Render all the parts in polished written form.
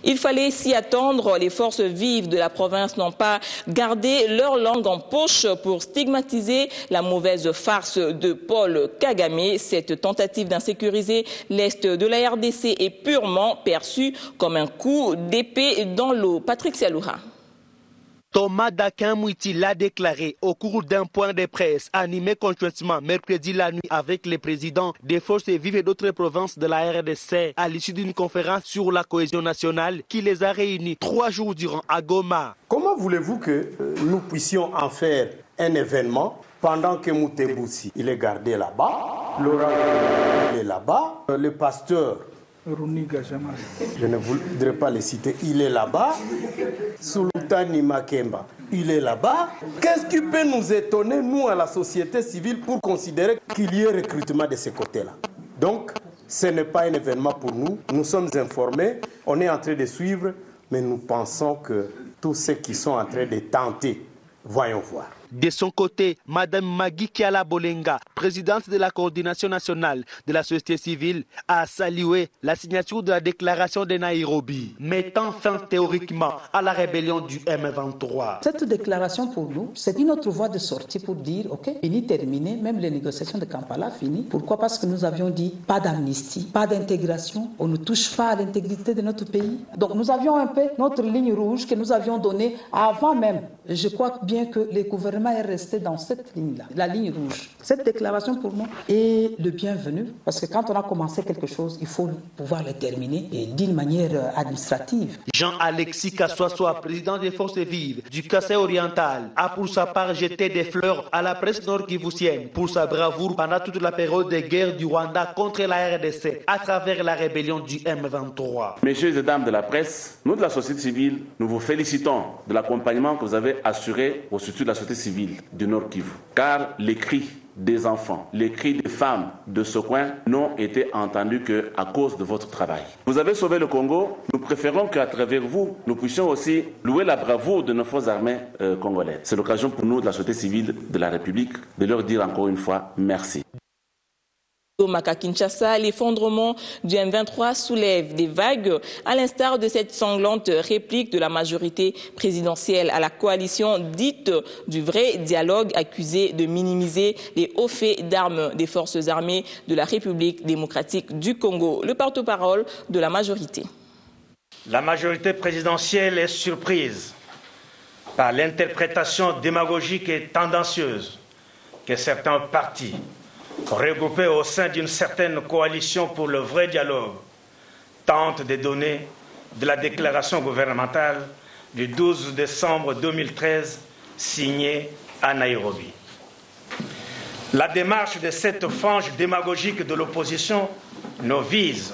Il fallait s'y attendre. Les forces vives de la province n'ont pas gardé leur langue en poche pour stigmatiser la mauvaise farce de Paul Kagame. Cette tentative d'insécuriser l'Est de la RDC est purement perçue comme un coup d'épée dans l'eau. Patrick Sialoura. Thomas Dakin Mouiti l'a déclaré au cours d'un point de presse animé conjointement mercredi la nuit avec les présidents des forces vives et d'autres provinces de la RDC à l'issue d'une conférence sur la cohésion nationale qui les a réunis 3 jours durant à Goma. Comment voulez-vous que nous puissions en faire un événement pendant que Mouteboussi il est gardé là-bas, Laurent il est là-bas, le pasteur je ne voudrais pas les citer, il est là-bas, Sultani Makemba, il est là-bas. Qu'est-ce qui peut nous étonner, nous, à la société civile, pour considérer qu'il y ait recrutement de ces côtés-là? Donc, ce n'est pas un événement pour nous. Nous sommes informés, on est en train de suivre, mais nous pensons que tous ceux qui sont en train de tenter, voyons voir. De son côté, Mme Magui Kiala Bolenga, présidente de la coordination nationale de la société civile, a salué la signature de la déclaration de Nairobi, mettant fin théoriquement à la rébellion du M23. Cette déclaration pour nous, c'est une autre voie de sortie pour dire, ok, fini, terminé, même les négociations de Kampala, fini. Pourquoi? Parce que nous avions dit pas d'amnistie, pas d'intégration, on ne touche pas à l'intégrité de notre pays. Donc nous avions un peu notre ligne rouge que nous avions donnée avant même. Je crois bien que les gouvernements est resté dans cette ligne-là, la ligne rouge. Cette déclaration pour nous est le bienvenu parce que quand on a commencé quelque chose, il faut pouvoir le terminer et d'une manière administrative. Jean-Alexis Kassoassoa, président des forces vives du Kassai oriental, a pour sa part jeté des fleurs à la presse nord-kivusienne pour sa bravoure pendant toute la période de guerre du Rwanda contre la RDC à travers la rébellion du M23. Messieurs et dames de la presse, nous de la société civile, nous vous félicitons de l'accompagnement que vous avez assuré au statut de la société civile du Nord Kivu, car les cris des enfants, les cris des femmes de ce coin n'ont été entendus qu'à cause de votre travail. Vous avez sauvé le Congo, nous préférons qu'à travers vous, nous puissions aussi louer la bravoure de nos forces armées congolaises. C'est l'occasion pour nous de la société civile de la République de leur dire encore une fois merci. À Kinshasa, l'effondrement du M23 soulève des vagues, à l'instar de cette sanglante réplique de la majorité présidentielle à la coalition dite du vrai dialogue, accusée de minimiser les hauts faits d'armes des forces armées de la République démocratique du Congo. Le porte-parole de la majorité. La majorité présidentielle est surprise par l'interprétation démagogique et tendancieuse que certains partis regroupés au sein d'une certaine coalition pour le vrai dialogue, tentent de donner de la déclaration gouvernementale du 12 décembre 2013 signée à Nairobi. La démarche de cette frange démagogique de l'opposition ne vise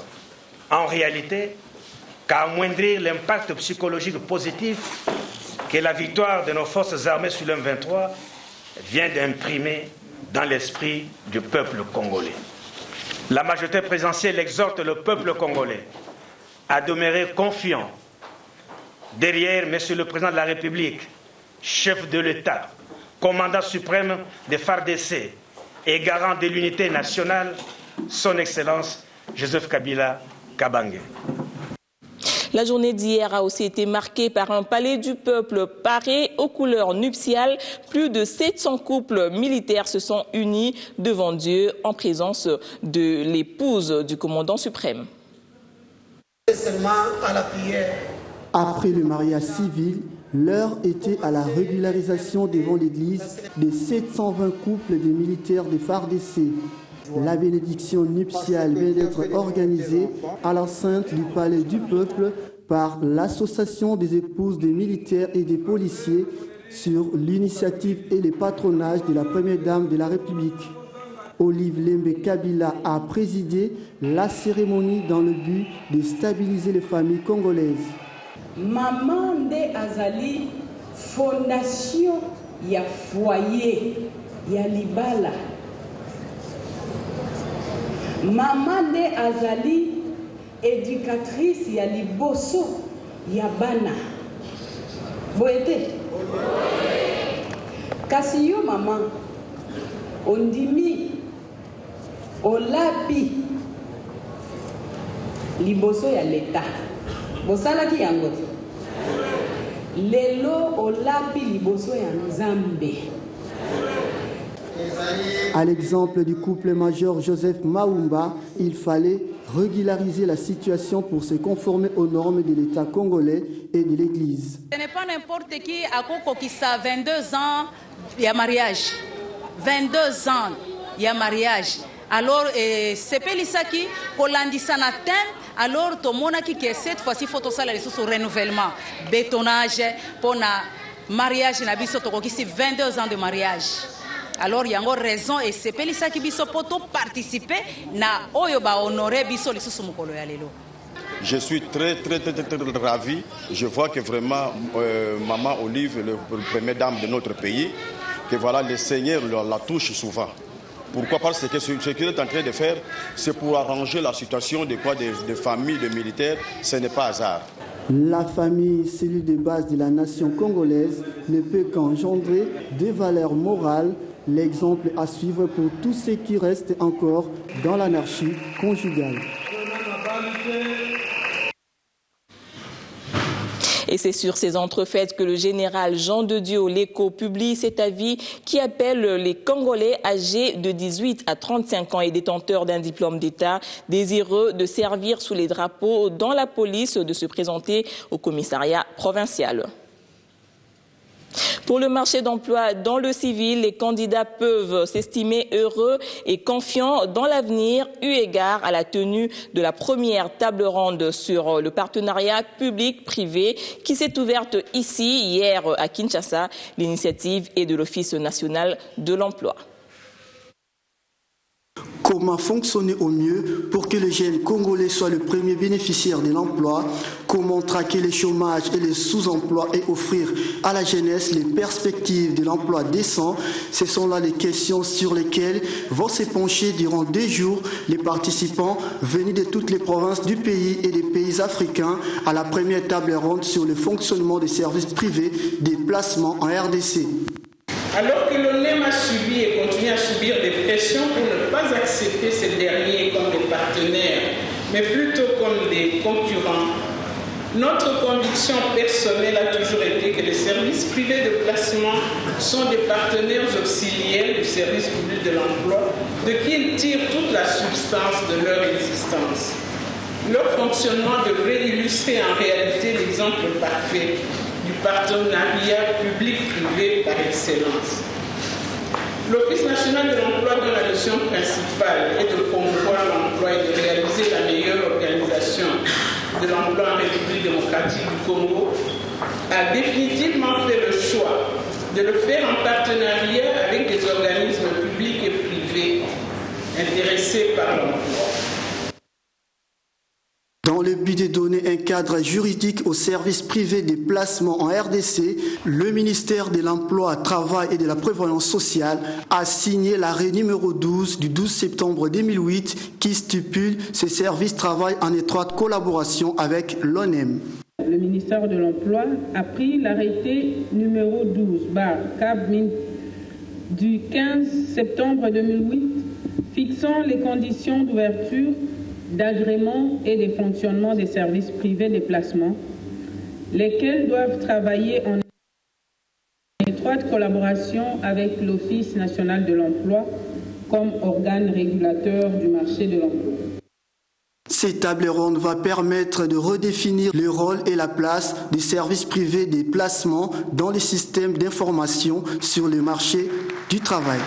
en réalité qu'à amoindrir l'impact psychologique positif que la victoire de nos forces armées sur l'M23 vient d'imprimer dans l'esprit du peuple congolais. La majorité présidentielle exhorte le peuple congolais à demeurer confiant derrière Monsieur le Président de la République, chef de l'État, commandant suprême des FARDC et garant de l'unité nationale, son Excellence Joseph Kabila Kabange. La journée d'hier a aussi été marquée par un palais du peuple paré aux couleurs nuptiales. Plus de 700 couples militaires se sont unis devant Dieu en présence de l'épouse du commandant suprême. Après le mariage civil, l'heure était à la régularisation devant l'église des 720 couples de militaires des FARDC. La bénédiction nuptiale vient d'être organisée à l'enceinte du Palais du Peuple par l'Association des épouses des militaires et des policiers sur l'initiative et le patronage de la Première Dame de la République. Olive Lembe Kabila a présidé la cérémonie dans le but de stabiliser les familles congolaises. Maman de Azali, fondation, il y a foyer, il y a Libala. Maman de Azali, éducatrice, il y a Liboso, il y a Bana. Boete. Kassiyo maman, Ondimi, Olapi, Liboso, il y a l'État. bosalaki yango te lelo olapi liboso ya Nzambe. À l'exemple du couple major Joseph Maoumba, il fallait régulariser la situation pour se conformer aux normes de l'État congolais et de l'Église. Ce n'est pas n'importe qui à Kokokissa 22 ans, il y a mariage. 22 ans, il y a mariage. Alors, c'est Pelisaki, Kolandisana thème, alors Tomonaki que cette fois-ci, il faut tout ça, le renouvellement, bétonnage, pour le mariage, na biso tokokisi 22 ans de mariage. Alors il y a une raison et c'est Pelisa qui biso poto participer na oyo ba honorer biso lisusu mukolo ya lelo. Je suis très ravi. Je vois que vraiment Maman Olive, le première dame de notre pays, que voilà le Seigneur la touche souvent. Pourquoi? Parce que ce qu'il est en train de faire, c'est pour arranger la situation des familles de militaires. Ce n'est pas hasard. La famille, cellule de base de la nation congolaise, ne peut qu'engendrer des valeurs morales. L'exemple à suivre pour tous ceux qui restent encore dans l'anarchie conjugale. Et c'est sur ces entrefaites que le général Jean de Dieu Leko publie cet avis qui appelle les Congolais âgés de 18 à 35 ans et détenteurs d'un diplôme d'État désireux de servir sous les drapeaux dans la police de se présenter au commissariat provincial. Pour le marché d'emploi dans le civil, les candidats peuvent s'estimer heureux et confiants dans l'avenir, eu égard à la tenue de la première table ronde sur le partenariat public-privé qui s'est ouverte ici, hier à Kinshasa. L'initiative est de l'Office national de l'emploi. Comment fonctionner au mieux pour que les jeunes Congolais soient le premier bénéficiaire de l'emploi? Comment traquer le chômage et les sous-emplois et offrir à la jeunesse les perspectives de l'emploi décent? Ce sont là les questions sur lesquelles vont se pencher durant 2 jours les participants venus de toutes les provinces du pays et des pays africains à la première table ronde sur le fonctionnement des services privés des placements en RDC. Alors que l'ONEM a subi et continue à subir des pressions pour ne pas accepter ces derniers comme des partenaires, mais plutôt comme des concurrents, notre conviction personnelle a toujours été que les services privés de placement sont des partenaires auxiliaires du service public de l'emploi, de qui ils tirent toute la substance de leur existence. Leur fonctionnement devrait illustrer en réalité l'exemple parfait du partenariat public-privé par excellence. L'Office national de l'emploi, dont la mission principale est de promouvoir l'emploi et de réaliser la meilleure organisation de l'emploi en République démocratique du Congo, a définitivement fait le choix de le faire en partenariat avec des organismes publics et privés intéressés par l'emploi. Dans le but de donner un cadre juridique aux services privés des placements en RDC, le ministère de l'Emploi, Travail et de la Prévoyance sociale a signé l'arrêt numéro 12 du 12 septembre 2008 qui stipule ces services travaillent en étroite collaboration avec l'ONEM. Le ministère de l'Emploi a pris l'arrêté numéro 12/CAB du 15 septembre 2008 fixant les conditions d'ouverture, d'agrément et de fonctionnement des services privés de placement, lesquels doivent travailler en étroite collaboration avec l'Office national de l'emploi comme organe régulateur du marché de l'emploi. Cette table ronde va permettre de redéfinir le rôle et la place des services privés des placements dans les systèmes d'information sur le marché du travail.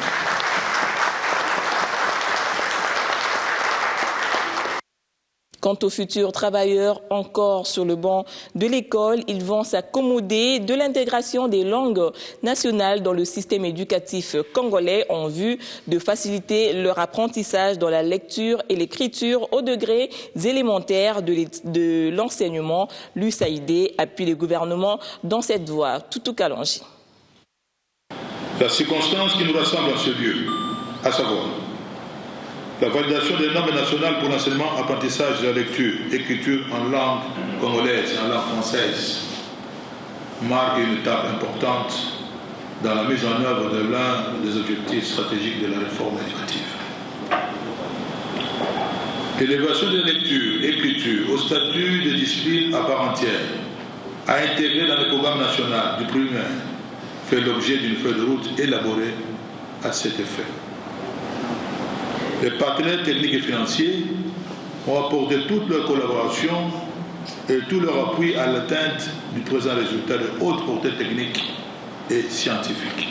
Quant aux futurs travailleurs encore sur le banc de l'école, ils vont s'accommoder de l'intégration des langues nationales dans le système éducatif congolais en vue de faciliter leur apprentissage dans la lecture et l'écriture aux degrés élémentaires de l'enseignement. L'USAID appuie le gouvernement dans cette voie. Toutou Kalonji. La circonstance qui nous rassemble en ce lieu, à savoir la validation des normes nationales pour l'enseignement, apprentissage de la lecture, écriture en langue congolaise, en langue française, marque une étape importante dans la mise en œuvre de l'un des objectifs stratégiques de la réforme éducative. L'élévation de la lecture, écriture au statut de discipline à part entière, à intégrer dans le programme national du primaire, fait l'objet d'une feuille de route élaborée à cet effet. Les partenaires techniques et financiers ont apporté toute leur collaboration et tout leur appui à l'atteinte du présent résultat de haute portée technique et scientifique.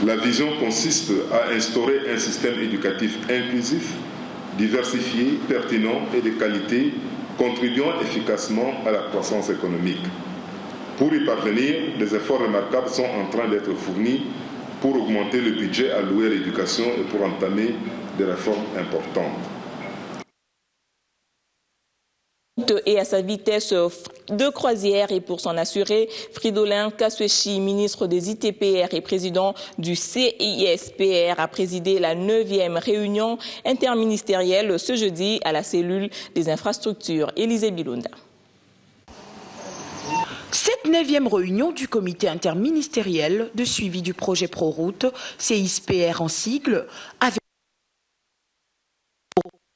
La vision consiste à instaurer un système éducatif inclusif, diversifié, pertinent et de qualité, contribuant efficacement à la croissance économique. Pour y parvenir, des efforts remarquables sont en train d'être fournis pour augmenter le budget alloué à l'éducation et pour entamer des réformes importantes. Et à sa vitesse de croisière, et pour s'en assurer, Fridolin Kaswechi, ministre des ITPR et président du CISPR, a présidé la 9e réunion interministérielle ce jeudi à la cellule des infrastructures. Élisée Bilonda. Cette 9e réunion du comité interministériel de suivi du projet ProRoute, CISPR en sigle, avait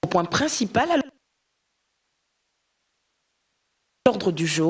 au point principal à l'ordre du jour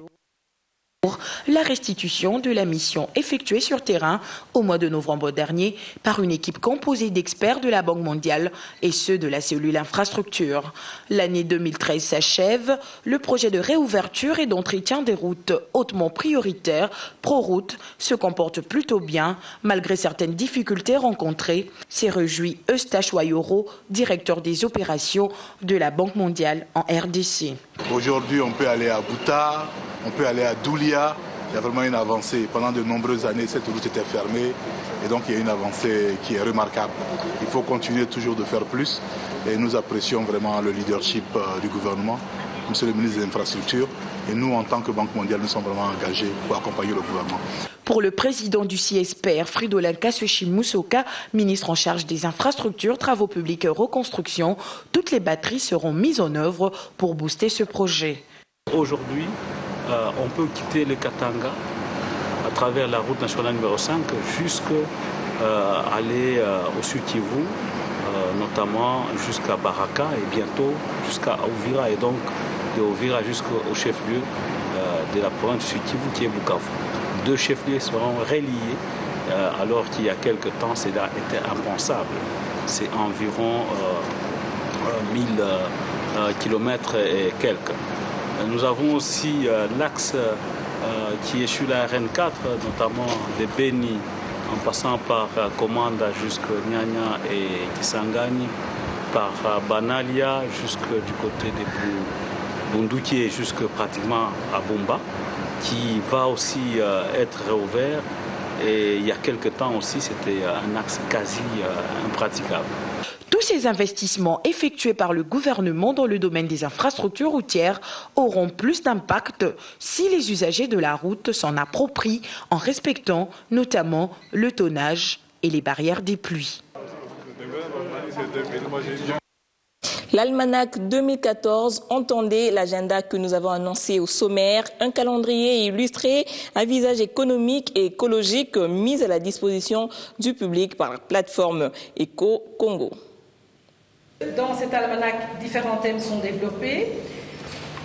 la restitution de la mission effectuée sur terrain au mois de novembre dernier par une équipe composée d'experts de la Banque mondiale et ceux de la cellule infrastructure. L'année 2013 s'achève, le projet de réouverture et d'entretien des routes hautement prioritaires, ProRoute, se comporte plutôt bien malgré certaines difficultés rencontrées, s'est réjoui Eustache Wayoro, directeur des opérations de la Banque mondiale en RDC. Aujourd'hui, on peut aller à Bouta, on peut aller à Doulia. Il y a vraiment une avancée. Pendant de nombreuses années, cette route était fermée et donc il y a une avancée qui est remarquable. Il faut continuer toujours de faire plus et nous apprécions vraiment le leadership du gouvernement, monsieur le ministre des Infrastructures. Et nous, en tant que Banque mondiale, nous sommes vraiment engagés pour accompagner le gouvernement. Pour le président du CISPR, Fridolin Kaswechi Musoka, ministre en charge des infrastructures, travaux publics et reconstruction, toutes les batteries seront mises en œuvre pour booster ce projet. Aujourd'hui, on peut quitter le Katanga à travers la route nationale numéro 5 jusqu'à aller au Sud Kivu, notamment jusqu'à Baraka et bientôt jusqu'à Uvira et donc de Uvira jusqu'au chef-lieu de la province du Sud Kivu qui est Bukavu. 2 chefs-lieux seront reliés alors qu'il y a quelque temps cela était impensable. C'est environ 1000 kilomètres et quelques. Nous avons aussi l'axe qui est sur la RN4, notamment de Beni, en passant par Komanda jusqu'à Nyanya et Kisangani, par Banalia jusque du côté de Bunduki et jusque pratiquement à Bumba, qui va aussi être réouvert. Et il y a quelque temps aussi, c'était un axe quasi impraticable. Tous ces investissements effectués par le gouvernement dans le domaine des infrastructures routières auront plus d'impact si les usagers de la route s'en approprient en respectant notamment le tonnage et les barrières des pluies. L'Almanach 2014 entendait l'agenda que nous avons annoncé au sommaire, un calendrier illustré, un visage économique et écologique mis à la disposition du public par la plateforme Eco-Congo. Dans cet almanach, différents thèmes sont développés.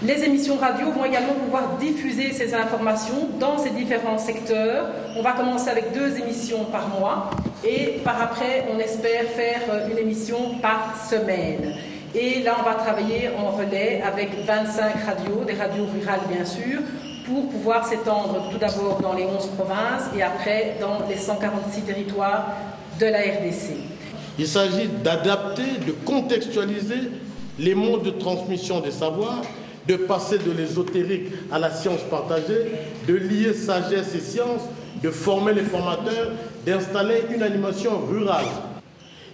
Les émissions radio vont également pouvoir diffuser ces informations dans ces différents secteurs. On va commencer avec 2 émissions par mois et par après, on espère faire une émission par semaine. Et là, on va travailler en relais avec 25 radios, des radios rurales bien sûr, pour pouvoir s'étendre tout d'abord dans les 11 provinces et après dans les 146 territoires de la RDC. Il s'agit d'adapter, de contextualiser les modes de transmission des savoirs, de passer de l'ésotérique à la science partagée, de lier sagesse et science, de former les formateurs, d'installer une animation rurale.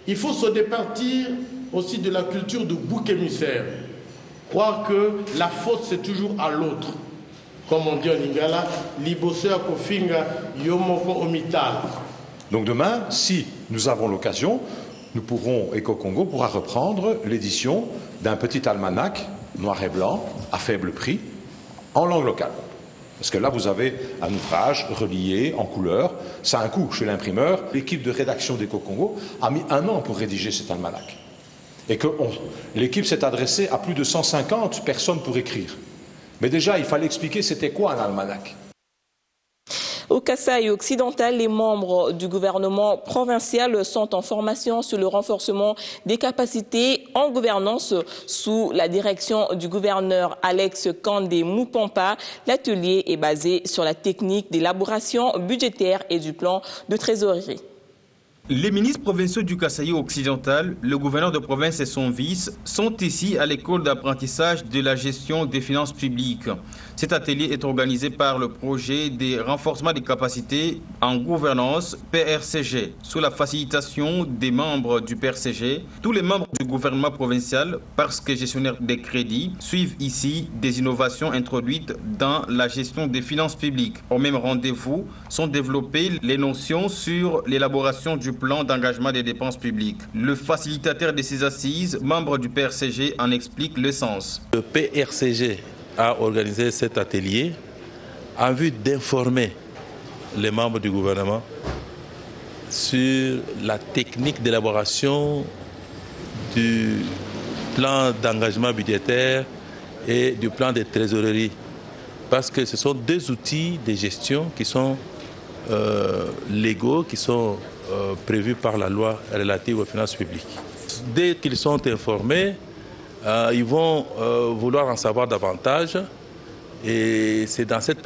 Il faut se départir aussi de la culture de bouc émissaire. Croire que la faute c'est toujours à l'autre. Comme on dit en Lingala, libosea kofinga yomoko omital. Donc demain, si nous avons l'occasion, nous pourrons, Eco-Congo pourra reprendre l'édition d'un petit almanach noir et blanc à faible prix en langue locale. Parce que là, vous avez un ouvrage relié en couleur. Ça a un coût chez l'imprimeur. L'équipe de rédaction d'Eco-Congo a mis 1 an pour rédiger cet almanach. et que l'équipe s'est adressée à plus de 150 personnes pour écrire. Mais déjà, il fallait expliquer c'était quoi un almanach. Au Kasaï occidental, les membres du gouvernement provincial sont en formation sur le renforcement des capacités en gouvernance sous la direction du gouverneur Alex Kandé Moupampa. L'atelier est basé sur la technique d'élaboration budgétaire et du plan de trésorerie. Les ministres provinciaux du Kasaï occidental, le gouverneur de province et son vice sont ici à l'école d'apprentissage de la gestion des finances publiques. Cet atelier est organisé par le projet de renforcement des capacités en gouvernance PRCG. Sous la facilitation des membres du PRCG, tous les membres du gouvernement provincial, parce que gestionnaires des crédits, suivent ici des innovations introduites dans la gestion des finances publiques. Au même rendez-vous sont développées les notions sur l'élaboration du plan d'engagement des dépenses publiques. Le facilitateur de ces assises, membre du PRCG, en explique le sens. Le PRCG a organisé cet atelier en vue d'informer les membres du gouvernement sur la technique d'élaboration du plan d'engagement budgétaire et du plan de trésorerie. Parce que ce sont deux outils de gestion qui sont légaux, qui sont prévus par la loi relative aux finances publiques. Dès qu'ils sont informés, ils vont vouloir en savoir davantage et c'est dans cette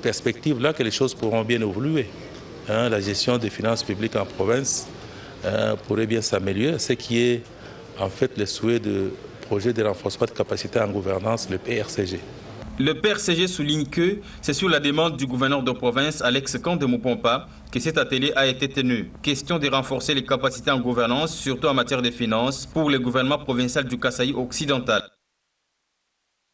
perspective-là que les choses pourront bien évoluer. La gestion des finances publiques en province pourrait bien s'améliorer, ce qui est en fait le souhait du projet de renforcement de capacité en gouvernance, le PRCG. Le PRCG souligne que c'est sur la demande du gouverneur de province, Alex Kandé Moupampa, que cet atelier a été tenu. Question de renforcer les capacités en gouvernance, surtout en matière de finances, pour le gouvernement provincial du Kasaï occidental.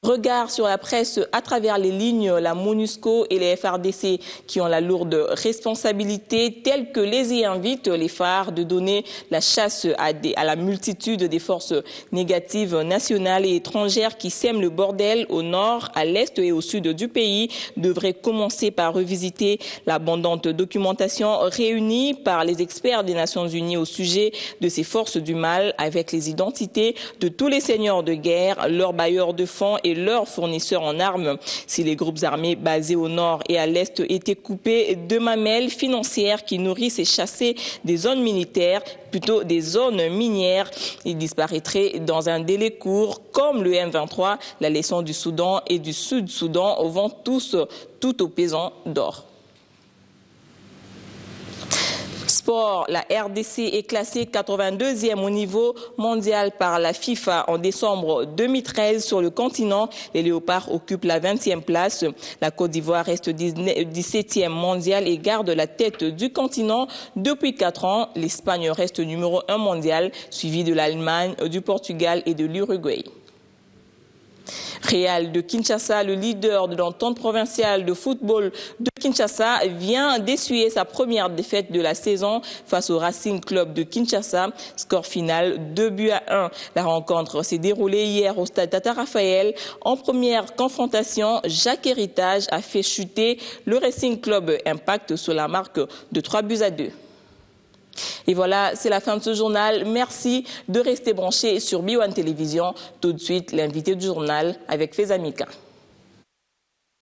Regard sur la presse à travers les lignes, la MONUSCO et les FRDC qui ont la lourde responsabilité, telle que les y invitent les phares de donner la chasse à la multitude des forces négatives nationales et étrangères qui sèment le bordel au nord, à l'est et au sud du pays, devraient commencer par revisiter l'abondante documentation réunie par les experts des Nations Unies au sujet de ces forces du mal, avec les identités de tous les seigneurs de guerre, leurs bailleurs de fonds et leurs fournisseurs en armes. Si les groupes armés basés au nord et à l'est étaient coupés de mamelles financières qui nourrissent et chassaient des zones militaires, plutôt des zones minières, ils disparaîtraient dans un délai court, comme le M23, la leçon du Soudan et du Sud-Soudan vont tout au pesant d'or. Sport, la RDC est classée 82e au niveau mondial par la FIFA en décembre 2013 sur le continent. Les Léopards occupent la 20e place. La Côte d'Ivoire reste 17e mondial et garde la tête du continent depuis 4 ans. L'Espagne reste numéro 1 mondial, suivi de l'Allemagne, du Portugal et de l'Uruguay. Real de Kinshasa, le leader de l'entente provinciale de football de Kinshasa, vient d'essuyer sa première défaite de la saison face au Racing Club de Kinshasa. Score final 2-1. La rencontre s'est déroulée hier au stade Tata Raphaël. En première confrontation, Jacques Héritage a fait chuter le Racing Club Impact sur la marque de 3-2. Et voilà, c'est la fin de ce journal. Merci de rester branchés sur BioOne Télévision. Tout de suite, l'invité du journal avec Fezamika.